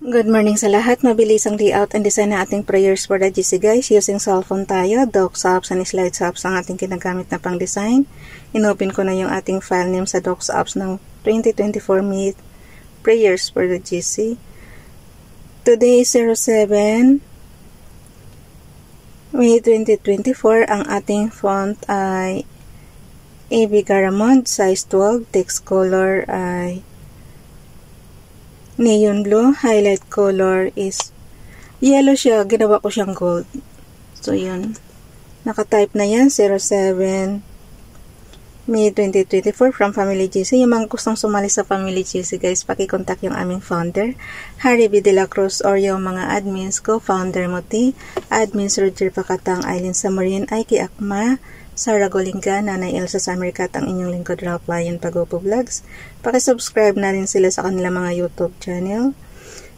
Good morning sa lahat. Mabilis ang layout and design na ating prayers for the GC guys. Using cellphone tayo, docs apps and slides apps ang ating ginagamit na pang design. Inopen ko na yung ating file name sa docs apps ng 2024 May prayers for the GC. Today is 07 May 2024. Ang ating font ay AB Garamond, size 12. Text color ay neon blue. Highlight color is yellow siya. Ginawa ko siyang gold. So, yun. Naka-type na yan. 07 May 2024 from Family GC. Yung mga gustong sumali sa Family GC, guys, pakikontak yung aming founder, Harry B. De La Cruz, or yung mga admins ko, founder Moti, admins Roger Pacatang, Aileen Samarin, Aiki Akma, Sarah Golinga, Nanay Elsa Samirkat, ang inyong lingkod Ralph Lion Pagopo Vlogs. Pakisubscribe na rin sila sa kanila mga YouTube channel.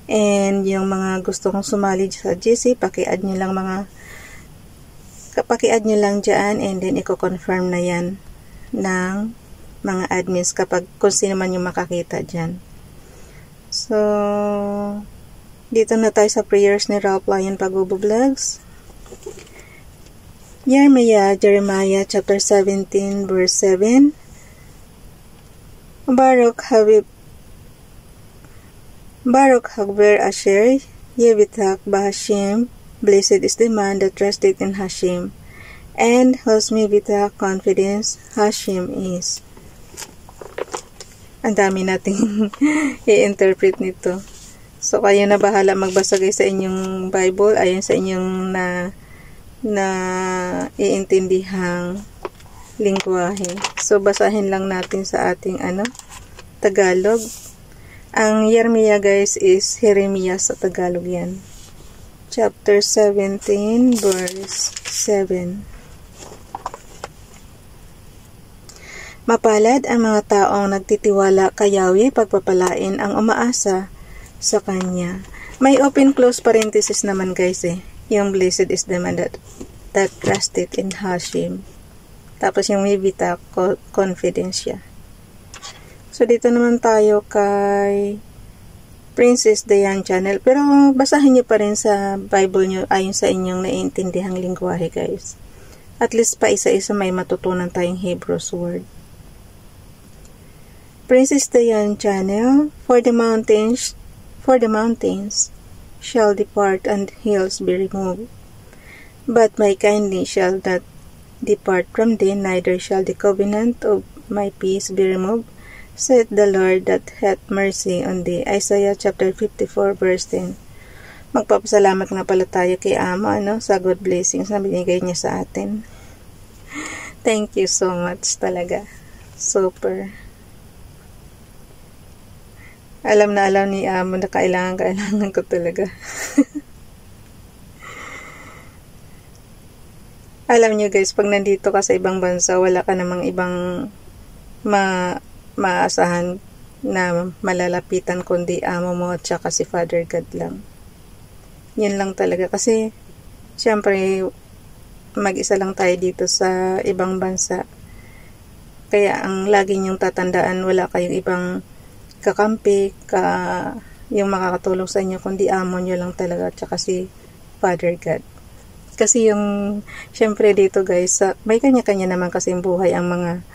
And yung mga gusto kong sumali sa GC, paki-add nyo lang dyan, and then i-confirm na yan ng mga admins kapag kung sino man yung makakita dyan. So, dito na tayo sa prayers ni Ralph Lion Pagopo Vlogs. Jeremiah chapter 17 verse 7. Baruch Hagber Asher Yevitak Bahashim. Blessed is the man that trusted in Hashem, and whose Vitak confidence Hashem is. Ang dami nating i-interpret nito. So, kayo na bahala magbasa guys sa inyong Bible, ayon sa inyong na iintindihang lingwahe. So, basahin lang natin sa ating Tagalog. Ang Jeremiah guys is Jeremiah sa Tagalog yan. Chapter 17 verse 7. Mapalad ang mga taong nagtitiwala kay Yahweh, pagpapalain ang umaasa sa Kanya. May open-close parenthesis naman guys yung blessed is the man that trusted in Hashem. Tapos yung may Vitak confidence siya. So dito naman tayo kay Princess Dayan channel. Pero basahin nyo pa rin sa Bible nyo ayon sa inyong naiintindihang lingwahe guys. At least pa isa-isa may matutunan tayong Hebrews word. Princess Dayan channel, for the mountains shall depart and hills be removed. But my kindness shall not depart from thee, neither shall the covenant of my peace be removed, said the Lord that hath mercy on thee. Isaiah chapter 54 verse 10. Magpapasalamat nga pala tayo kay Ama sa good blessings na binigay niya sa atin. Thank you so much talaga. Super. Alam na alam ni Ama na kailangan ko talaga. Alam nyo guys, pag nandito ka sa ibang bansa, wala ka namang ibang maasahan na malalapitan kundi Amo mo at saka si Father God lang. Yun lang talaga. Kasi, syempre, mag-isa lang tayo dito sa ibang bansa. Kaya, ang lagi nyong tatandaan, wala kayong ibang kakampi, yung makakatulong sa inyo, kundi Amo nyo lang talaga, at saka si Father God. Kasi yung, syempre dito guys, may kanya-kanya naman kasing buhay ang mga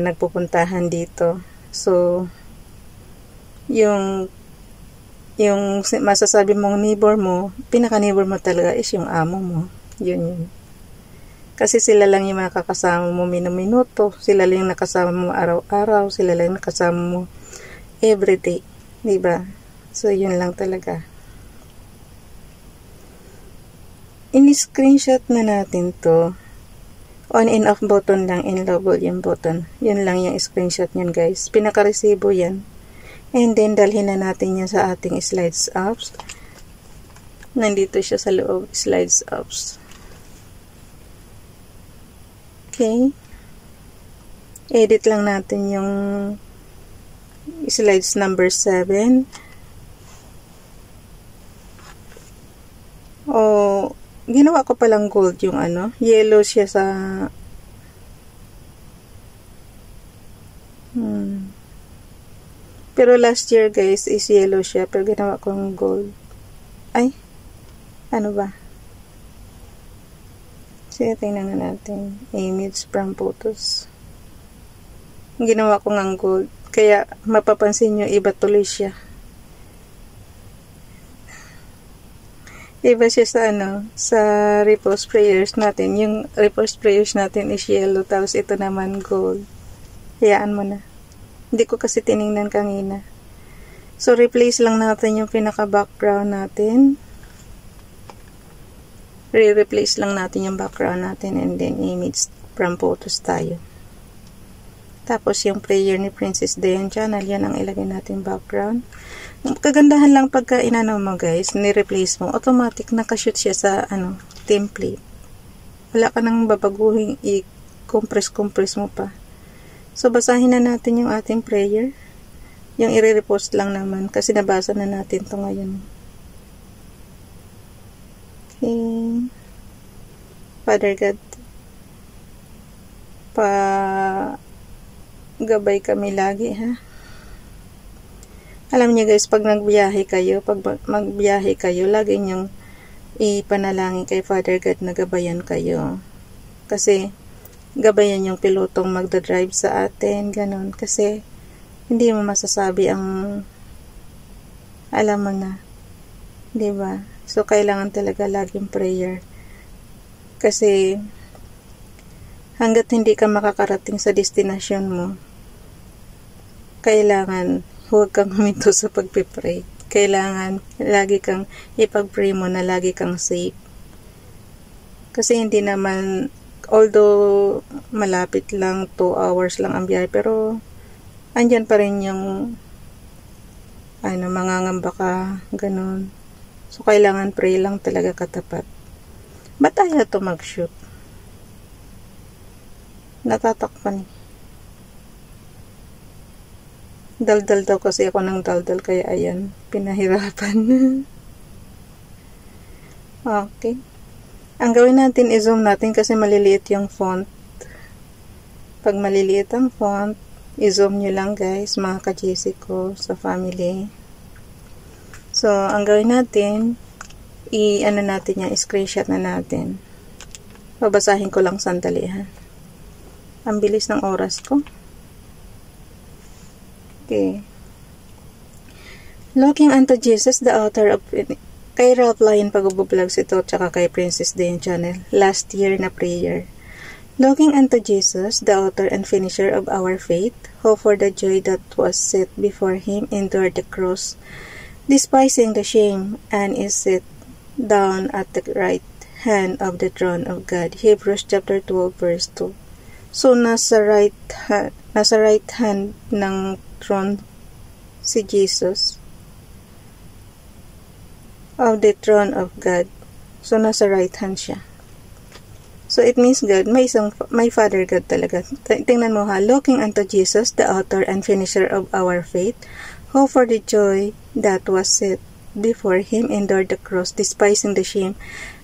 nagpupuntahan dito. So, yung masasabi mong neighbor mo, pinaka-neighbor mo talaga is yung amo mo. Yun. Kasi sila lang yung makakasama mo minuto, sila lang yung nakasama mo araw-araw, sila lang yung nakasama mo everyday. Diba? So, yun lang talaga. In-screenshot na natin to. On and off button lang, in low volume button. Yun lang yung screenshot nyan guys. Pinaka-resibo yan. And then, dalhin na natin yan sa ating slides apps. Nandito siya sa loob, slides apps. Okay. Edit lang natin yung slides number 7. Ginawa ko palang gold yung yellow siya sa Pero last year guys is yellow siya, pero ginawa kong gold. Ay, ano ba? Sige, tingnan natin. Image from photos. Ginawa ko ng gold. Kaya mapapansin nyo, iba tuloy siya. Iba siya sa sa repose prayers natin. Yung repose prayers natin is yellow, tapos ito naman gold. Hayaan mo na. Hindi ko kasi tiningnan kanina. So, replace lang natin yung pinaka-background natin. Re-replace lang natin yung background natin and then image from photos tayo. Tapos, yung prayer ni Princess Dayan channel, yan ang ilagay natin background. Kagandahan lang pagka inano mo guys, ni-replace mo, automatic nakashoot siya sa template. Wala ka nang babaguhin, i-compress mo pa. So, basahin na natin yung ating prayer. Yung i-repost lang naman kasi nabasa na natin to ngayon. Okay. Father God, gabay kami lagi, ha? Alam niyo guys, pag magbiyahe kayo, lagi niyong ipanalangin kay Father God na gabayan kayo. Kasi, gabayan yung pilotong magdadrive sa atin, ganun. Kasi, hindi mo masasabi ang alam mo na. Diba? So, kailangan talaga laging prayer. Kasi, hanggat hindi ka makakarating sa destination mo, kailangan huwag kang huminto sa pagpipray. Kailangan lagi kang ipag-pray mo na lagi kang safe. Kasi hindi naman, although malapit lang, 2 hours lang ang biyahe, pero andyan pa rin yung mangangamba ka, ganun. So, kailangan pray lang talaga katapat. Ba't ayaw to mag-shoot? Natatakpan. Daldal daw kasi ako ng daldal, kaya ayan, pinahirapan. Okay. Ang gawin natin, i-zoom natin kasi maliliit yung font. Pag maliliit ang font, i-zoom nyo lang guys, mga ka-GC ko sa family. So, ang gawin natin, natin yung screenshot na natin. Babasahin ko lang sandali, ha. Ang bilis ng oras ko. Okay. Looking unto Jesus, the author of... Kay Ralph Lyon pag-vlogs ito, tsaka kay Princess Dayan channel. Last year na prayer. Looking unto Jesus, the author and finisher of our faith, who for the joy that was set before him endured the cross, despising the shame, and is set down at the right hand of the throne of God. Hebrews chapter 12 verse 2. So, nasa right hand ng throne si Jesus of the throne of God. So, nasa right hand siya. So, it means God, may Father God talaga. Tingnan mo ha, looking unto Jesus, the author and finisher of our faith, who for the joy that was set before him endured the cross, despising the shame,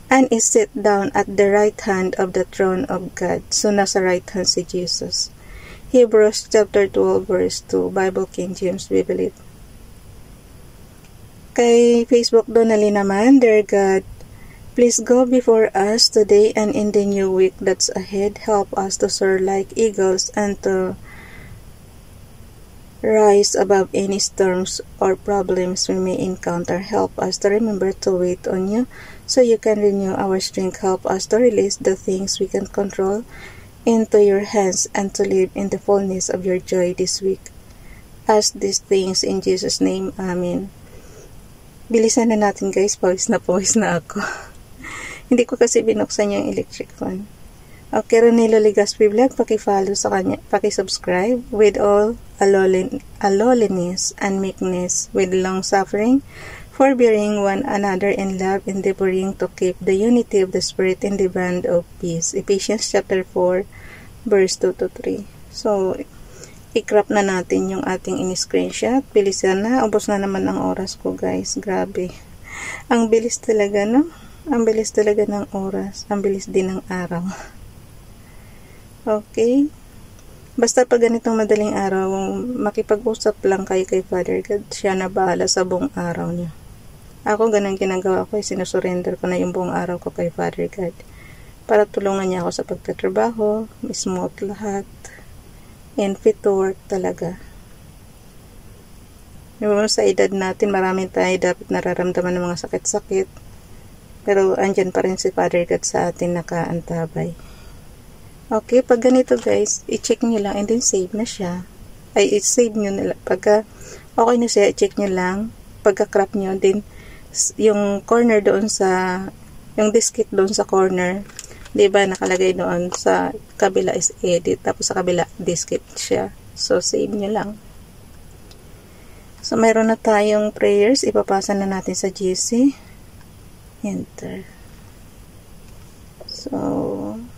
and is set down at the right hand of the throne of God. So, nasa right hand si Jesus. Hebrews chapter 12 verse 2, Bible King James Bible. Kay Facebook Donnelly naman, dear God, please go before us today and in the new week that's ahead. Help us to soar like eagles and to rise above any storms or problems we may encounter. Help us to remember to wait on you so you can renew our strength. Help us to release the things we can control into your hands and to live in the fullness of your joy this week. Ask these things in Jesus' name. Amen. Bilisan na natin guys, pawis na ako. Hindi ko kasi binuksan yung electric fan. Okay, Ronilo Legaspi Vlog, paki-follow sa kanya, paki-subscribe with all lowliness and meekness, with long suffering, forbearing one another in love, endeavoring to keep the unity of the Spirit in the bond of peace. Ephesians chapter 4, verse 2 to 3. So, i-crop na natin yung ating in-screenshot. Bilisan na. Ubos na naman ang oras ko, guys. Grabe. Ang bilis talaga, no? Ang bilis talaga ng oras. Ang bilis din ng araw. Okay. Basta pag ganitong madaling araw, makipag-usap lang kayo kay Father God, siya na bahala sa buong araw niyo. Ako ganun ginagawa ko, sinusurrender ko na yung buong araw ko kay Father God. Para tulungan niya ako sa pagtatrabaho, smooth lahat, and fit to work talaga. Sa edad natin, marami tayo dapat nararamdaman ng mga sakit-sakit. Pero andyan pa rin si Father God sa atin nakaantabay. Okay, pag ganito guys, i-check nyo lang and then save na siya. Ay, i-save nyo na lang. Pagka okay na siya, i-check nyo lang. Pagka-crop nyo, then yung corner doon sa, yung diskit doon sa corner, diba nakalagay doon sa kabila is edit, tapos sa kabila diskit siya. So, save nyo lang. So, mayroon na tayong prayers. Ipapasa na natin sa GC. Enter. So,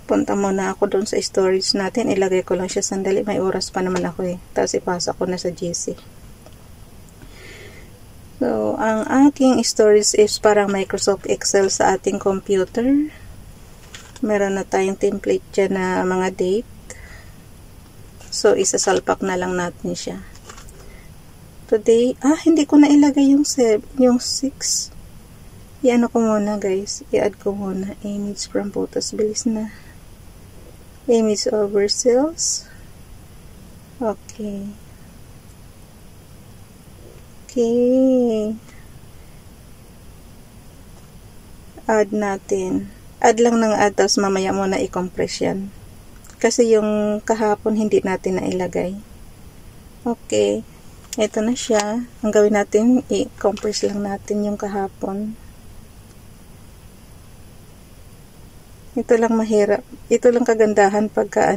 punta muna ako doon sa storage natin. Ilagay ko lang siya sandali. May oras pa naman ako eh. Tapos ipasa ko na sa GC. So, ang aking storage is parang Microsoft Excel sa ating computer. Meron na tayong template dyan na mga date. So, isasalpak na lang natin siya. Today, hindi ko na ilagay yung 6. I-ano ko muna guys, i-add ko muna image from photos, bilis na. Image over cells. Okay. Add natin. Add lang ng add, tapos mamaya muna i-compress yan. Kasi yung kahapon hindi natin na ilagay. Okay. Ito na siya. Ang gawin natin, i-compress lang natin yung kahapon. Ito lang mahirap. Ito lang kagandahan pagka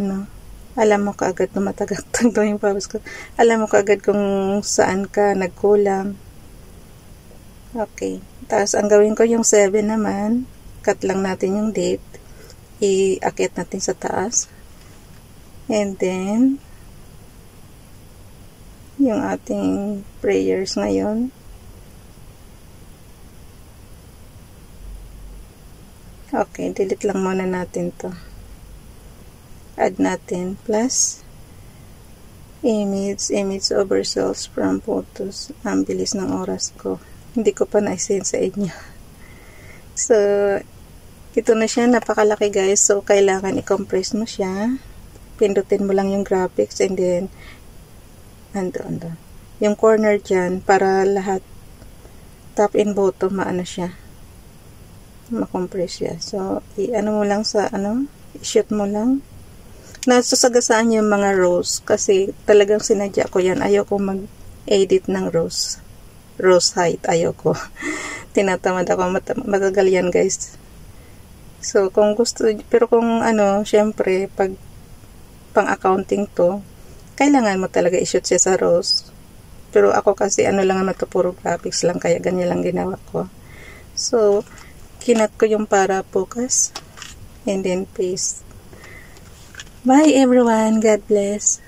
alam mo kaagad na matagagtag daw yung pawis ko. Alam mo kaagad kung saan ka nagkulang. Okay. Tapos, ang gawin ko yung 7 naman. Cut lang natin yung date. I-akit natin sa taas. And then, yung ating prayers ngayon. Okay, delete lang muna natin to. Add natin plus image over cells from photos. Ang bilis ng oras ko. Hindi ko pa na-send sa inyo. So, ito na siya. Napakalaki guys. So, kailangan i-compress mo siya. Pindutin mo lang yung graphics and then ando. Yung corner dyan para lahat top and bottom maano siya. Makompress siya. So, i-ano mo lang sa i-shoot mo lang. Nasasagasaan yung mga rows kasi talagang sinadya ko yan. Ayoko mag-edit ng rows. Rows height. Ayoko. Tinatamad ako. Matagal yan guys. So, kung gusto, pero kung syempre, pag pang-accounting to, kailangan mo talaga i-shoot siya sa rows. Pero ako kasi lang naman to, puro graphics lang, kaya ganyan lang ginawa ko. So, kinat ko yung para focus and then paste. Bye everyone. God bless.